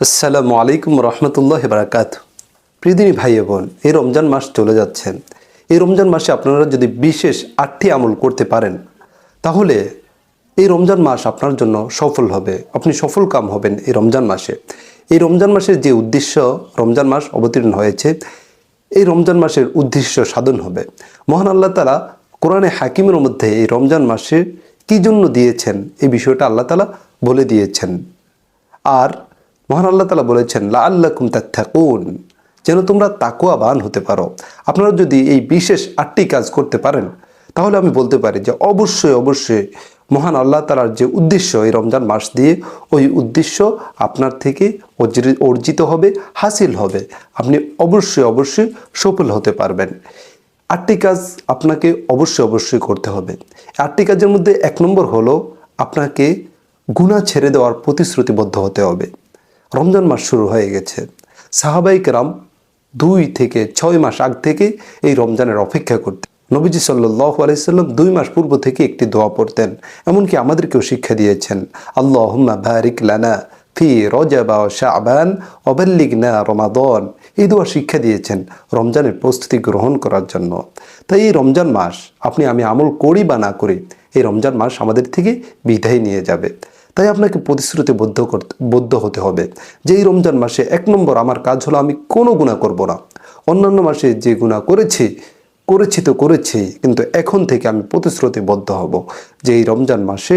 আসসালামু আলাইকুম রহমতুল্লাহ বারাকাতুহু। প্রিয়দিনী ভাই বোন, এই রমজান মাস চলে যাচ্ছেন। এই রমজান মাসে আপনারা যদি বিশেষ 8টি আমল করতে পারেন, তাহলে এই রমজান মাস আপনার জন্য সফল হবে। আপনি সফল কাম হবেন এই রমজান মাসে। এই রমজান মাসের যে উদ্দেশ্য রমজান মাস অবতীর্ণ হয়েছে, এই রমজান মাসের উদ্দেশ্য সাধন হবে। মহান আল্লাহ তাআলা কোরআনে হাকিমের মধ্যে এই রমজান মাসে কী জন্য দিয়েছেন এই বিষয়টা আল্লাহ তাআলা বলে দিয়েছেন। আর মহান আল্লাহ তাআলা বলেছেন লাআল্লাকুম তাত্তাকুন, যেন তোমরা তাকওয়াবান হতে পারো। আপনারা যদি এই বিশেষ 8টি কাজ করতে পারেন, তাহলে আমি বলতে পারি যে অবশ্যই মহান আল্লাহ তাআলার যে উদ্দেশ্য এই রমজান মাস দিয়ে, ওই উদ্দেশ্য আপনার থেকে অর্জিত হবে, হাসিল হবে। আপনি অবশ্যই সফল হতে পারবেন। 8টি কাজ আপনাকে অবশ্যই করতে হবে। 8টি কাজের মধ্যে 1 নম্বর হলো আপনাকে গুনাহ ছেড়ে দেওয়ার প্রতিশ্রুতিবদ্ধ হতে হবে। রমজান মাস শুরু হয়ে গেছে। সাহাবায়ে কেরাম 2 থেকে 6 মাস আগ থেকে এই রমজানের অপেক্ষা করতেন। নবীজি সাল্লাল্লাহু আলাইহি সাল্লাম 2 মাস পূর্ব থেকে একটি দোয়া পড়তেন। এমনকি আমাদেরকেও শিক্ষা দিয়েছেন, আল্লাহুম্মা বারিক লানা ফি রজব ওয়া শাবান ওয়া বাল্লিগনা রমাদান। এই দোয়া শিক্ষা দিয়েছেন রমজানের প্রস্তুতি গ্রহণ করার জন্য। তাই এই রমজান মাস আমি আমল করি বা না করি, এই রমজান মাস আমাদের থেকে বিদায় নিয়ে যাবে। তাই আপনাকে প্রতিশ্রুতিবদ্ধ হতে হবে যে এই রমজান মাসে 1 নম্বর আমার কাজ হলো আমি কোনো গুনাহ করব না। অন্যান্য মাসে যে গুনাহ করেছি, কিন্তু এখন থেকে আমি প্রতিশ্রুতিবদ্ধ হব যে এই রমজান মাসে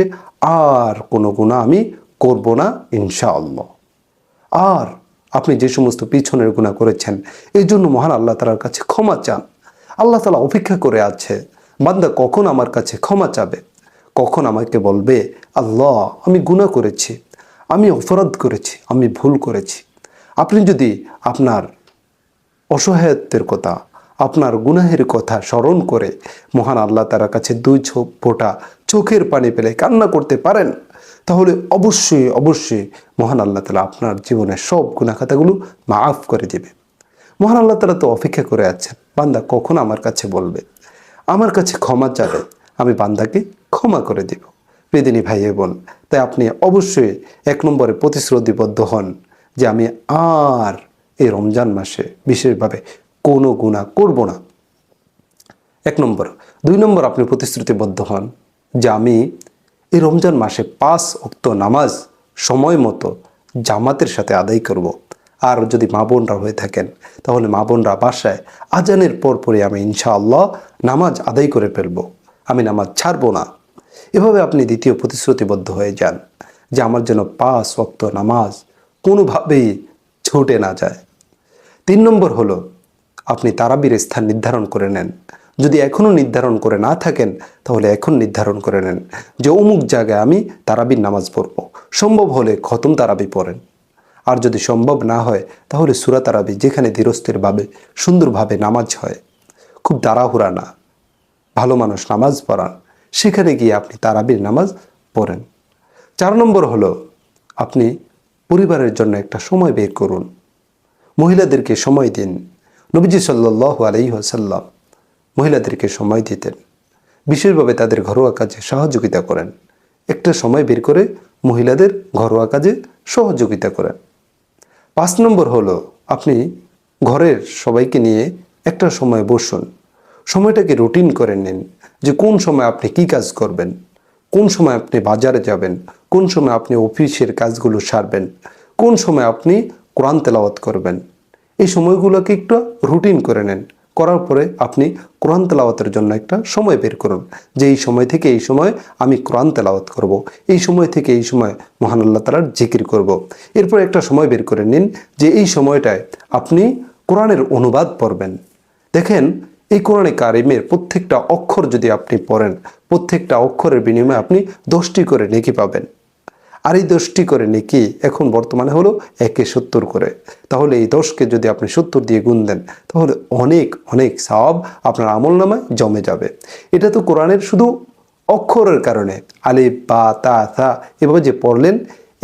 আর কোনো গুনাহ আমি করব না ইনশাআল্লাহ। আর আপনি যে সমস্ত পিছনের গুনাহ করেছেন, এই জন্য মহান আল্লাহ তাআলার কাছে ক্ষমা চান। আল্লাহ তাআলা অপেক্ষা করে আছে, বান্দা কখন আমার কাছে ক্ষমা চাবে, কখন আমাকে বলবে আল্লাহ আমি গুনাহ করেছি, আমি অপরাধ করেছি, আমি ভুল করেছি। আপনি যদি আপনার অসহায়ত্বের কথা, আপনার গুনাহের কথা স্মরণ করে মহান আল্লাহ তাআলার কাছে 2 ফোঁটা চোখের পানি ফেলে কান্না করতে পারেন, তাহলে অবশ্যই মহান আল্লাহ তাআলা আপনার জীবনের সব গুনাহ খাতাগুলো মাফ করে দেবে। মহান আল্লাহ তাআলা তো অপেক্ষা করে আছেন, বান্দা কখন আমার কাছে বলবে, আমার কাছে ক্ষমা চাবে, আমি বান্দাকে ক্ষমা করে দেব। প্রিয়দিনী ভাই বোন, তাই আপনি অবশ্যই 1 নম্বরে প্রতিশ্রুতিবদ্ধ হন যে আমি আর এই রমজান মাসে বিশেষভাবে কোনো গুনাহ করব না। 1 নম্বর। 2 নম্বর, আপনি প্রতিশ্রুতিবদ্ধ হন যে আমি এই রমজান মাসে 5 ওয়াক্ত নামাজ সময় মতো জামাতের সাথে আদায় করব। আর যদি মা বোনরা হয়ে থাকেন, তাহলে মা বোনরা বাসায় আজানের পরপরই আমি ইনশাআল্লাহ নামাজ আদায় করে ফেলব, আমি নামাজ ছাড়ব না। এভাবে আপনি দ্বিতীয় প্রতিশ্রুতিবদ্ধ হয়ে যান যে আমার যেন 5 ওয়াক্ত নামাজ কোনোভাবেই ছুটে না যায়। 3 নম্বর হলো আপনি তারাবির স্থান নির্ধারণ করে নেন। যদি এখনও নির্ধারণ করে না থাকেন, তাহলে এখন নির্ধারণ করে নেন যে অমুক জায়গায় আমি তারাবির নামাজ পড়ব। সম্ভব হলে খতম তারাবি পড়েন। আর যদি সম্ভব না হয়, তাহলে সূরা তারাবি, যেখানে ধীরস্থিরভাবে সুন্দরভাবে নামাজ হয়, খুব তাড়াহুড়া না, ভালো মানুষ নামাজ পড়ান, সেখানে গিয়ে আপনি তারাবির নামাজ পড়েন। 4 নম্বর হলো আপনি পরিবারের জন্য একটা সময় বের করুন, মহিলাদেরকে সময় দিন। নবীজি সাল্লাল্লাহু আলাইহি ওয়াসাল্লাম মহিলাদেরকে সময় দিতেন, বিশেষভাবে তাদের ঘরোয়া কাজে সহযোগিতা করেন। একটা সময় বের করে মহিলাদের ঘরোয়া কাজে সহযোগিতা করেন। 5 নম্বর হলো আপনি ঘরের সবাইকে নিয়ে একটা সময় বসুন, সময়টাকে রুটিন করে নিন যে কোন সময় আপনি কি কাজ করবেন, কোন সময় আপনি বাজারে যাবেন, কোন সময় আপনি অফিসের কাজগুলো সারবেন, কোন সময় আপনি কোরআন তেলাওয়াত করবেন। এই সময়গুলোকে একটু রুটিন করে নেন। করার পরে আপনি কোরআন তেলাওয়াতের জন্য একটা সময় বের করুন যে এই সময় থেকে এই সময় আমি কোরআন তেলাওয়াত করব, এই সময় থেকে এই সময় মহান আল্লাহ তাআলার জিকির করব। এরপর একটা সময় বের করে নিন যে এই সময়টায় আপনি কোরআনের অনুবাদ পড়বেন। দেখেন, এই কোরআনে কারিমের প্রত্যেকটা অক্ষর যদি আপনি পড়েন, প্রত্যেকটা অক্ষরের বিনিময়ে আপনি 10টি করে নেকি পাবেন। আর এই 10টি করে নেকি এখন বর্তমানে হলো 1-এ 70 করে। তাহলে এই 10কে যদি আপনি 70 দিয়ে গুণ দেন, তাহলে অনেক সওয়াব আপনার আমলনামায় জমে যাবে। এটা তো কোরআনের শুধু অক্ষরের কারণে, আলিফ বা তা সা এভাবে যে পড়লেন,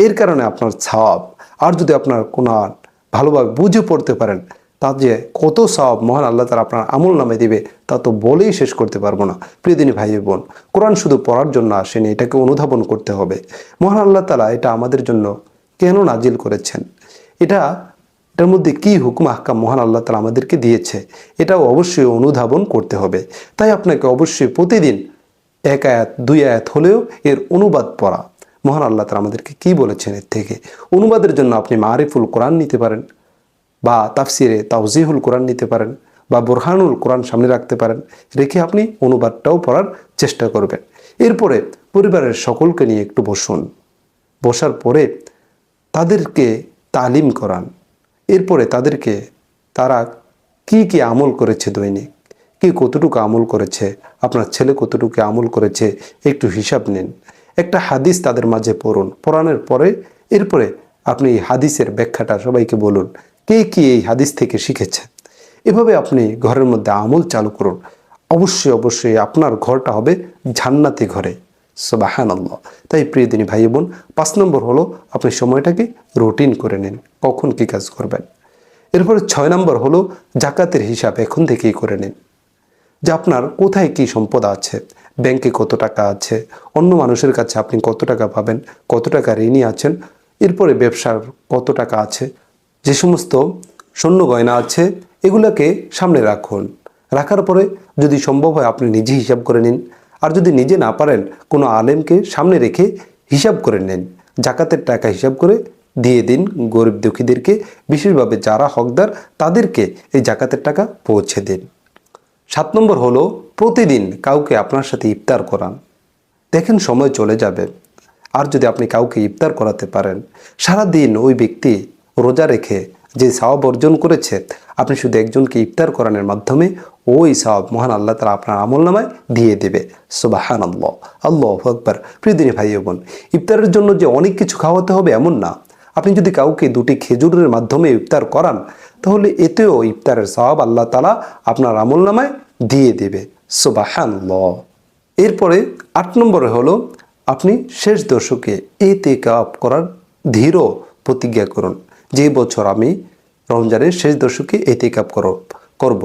এর কারণে আপনার সওয়াব। আর যদি আপনার কোরআন ভালোভাবে বুঝে পড়তে পারেন, তা যে কত সওয়াব মহান আল্লাহ তাআলা আপনার আমল নামে দিবে, তা তো বলেই শেষ করতে পারবো না। প্রিয়দিনী ভাই বোন, কোরআন শুধু পড়ার জন্য আসেনি, এটাকে অনুধাবন করতে হবে। মহান আল্লাহ তাআলা এটা আমাদের জন্য কেন নাজিল করেছেন, এটার মধ্যে কি হুকুম আহকাম মহান আল্লাহ তাআলা আমাদেরকে দিয়েছে, এটাও অবশ্যই অনুধাবন করতে হবে। তাই আপনাকে অবশ্যই প্রতিদিন 1 আয়াত 2 আয়াত হলেও এর অনুবাদ পড়া, মহান আল্লাহ তাআলা আমাদেরকে কি বলেছেন এর থেকে। অনুবাদের জন্য আপনি মারিফুল কোরআন নিতে পারেন, বা তাফসিরে তাওজিহুল কোরআন নিতে পারেন, বা বুরহানুল কোরআন সামনে রাখতে পারেন, রেখে আপনি অনুবাদটাও পড়ার চেষ্টা করবেন। এরপরে পরিবারের সকলকে নিয়ে একটু বসুন, বসার পরে তাদেরকে তালিম করান। এরপরে তাদেরকে তারা কি কি আমল করেছে দৈনিক, কি কতটুকু আমল করেছে, আপনার ছেলে কতটুকু আমল করেছে একটু হিসাব নিন। একটা হাদিস তাদের মাঝে পড়ুন, পড়ানোর পরে এরপরে আপনি এই হাদিসের ব্যাখ্যাটা সবাইকে বলুন, কে কি এই হাদিস থেকে শিখেছে। এভাবে আপনি ঘরের মধ্যে আমল চালু করুন। অবশ্যই অবশ্যই আপনার ঘরটা হবে জান্নাতি ঘরে। সুবহানাল্লাহ। তাই প্রিয় দিনী ভাই বোন, 5 নম্বর হলো আপনি সময়টাকে রুটিন করে নিন, কখন কি কাজ করবেন। এরপরে 6 নম্বর হলো জাকাতের হিসাব এখন থেকেই করে নিন, যে আপনার কোথায় কি সম্পদ আছে, ব্যাংকে কত টাকা আছে, অন্য মানুষের কাছে আপনি কত টাকা পাবেন, কত টাকা ঋণী আছেন, এরপরে ব্যবসার কত টাকা আছে, যে সমস্ত স্বর্ণ গয়না আছে এগুলোকে সামনে রাখুন। রাখার পরে যদি সম্ভব হয় আপনি নিজে হিসাব করে নিন, আর যদি নিজে না পারেন কোনো আলেমকে সামনে রেখে হিসাব করে নিন। জাকাতের টাকা হিসাব করে দিয়ে দিন গরিব দুঃখীদেরকে, বিশেষভাবে যারা হকদার তাদেরকে এই জাকাতের টাকা পৌঁছে দিন। 7 নম্বর হলো প্রতিদিন কাউকে আপনার সাথে ইফতার করান। দেখেন সময় চলে যাবে, আর যদি আপনি কাউকে ইফতার করাতে পারেন, সারা দিন ওই ব্যক্তি রোজা রেখে যে সওয়াব অর্জন করেছে, আপনি শুধু একজনকে ইফতার করানোর মাধ্যমে ওই সওয়াব মহান আল্লাহ তাআলা আপনার আমলনামায় দিয়ে দেবে। সুবহানাল্লাহ, আল্লাহু আকবার। প্রিয় দিনী ভাই বোন, ইফতারের জন্য যে অনেক কিছু খাওয়াতে হবে এমন না। আপনি যদি কাউকে 2টি খেজুরের মাধ্যমে ইফতার করান, তাহলে এতেও ইফতারের সওয়াব আল্লাহ তাআলা আপনার আমলনামায় দিয়ে দেবে। সুবহানাল্লাহ। এরপরে 8 নম্বরে হলো আপনি শেষ দশকে ইতিকাফ করার দৃঢ় প্রতিজ্ঞা করুন, যে বছর আমি রমজানের শেষ দশকে ইতিকাফ করব।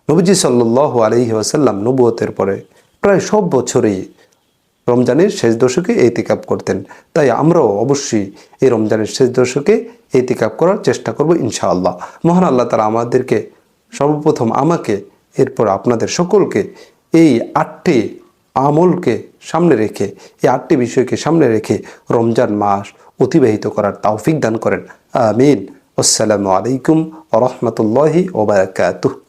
নবীজি সাল্লাল্লাহু আলাইহি ওয়াসাল্লাম নবুয়তের পরে প্রায় সব বছরই রমজানের শেষ দশকে ইতিকাফ করতেন। তাই আমরাও অবশ্যই এই রমজানের শেষ দশকে ইতিকাফ করার চেষ্টা করব ইনশাআল্লাহ। মহান আল্লাহ তাআলা আমাদেরকে, সর্বপ্রথম আমাকে, এরপর আপনাদের সকলকে এই 8টি আমলকে সামনে রেখে, এই 8টি বিষয়কে সামনে রেখে রমজান মাস অতিবাহিত করার তৌফিক দান করেন। আমিন। আসসালামু আলাইকুম ওয়া রাহমাতুল্লাহি ওয়া বারাকাতুহু।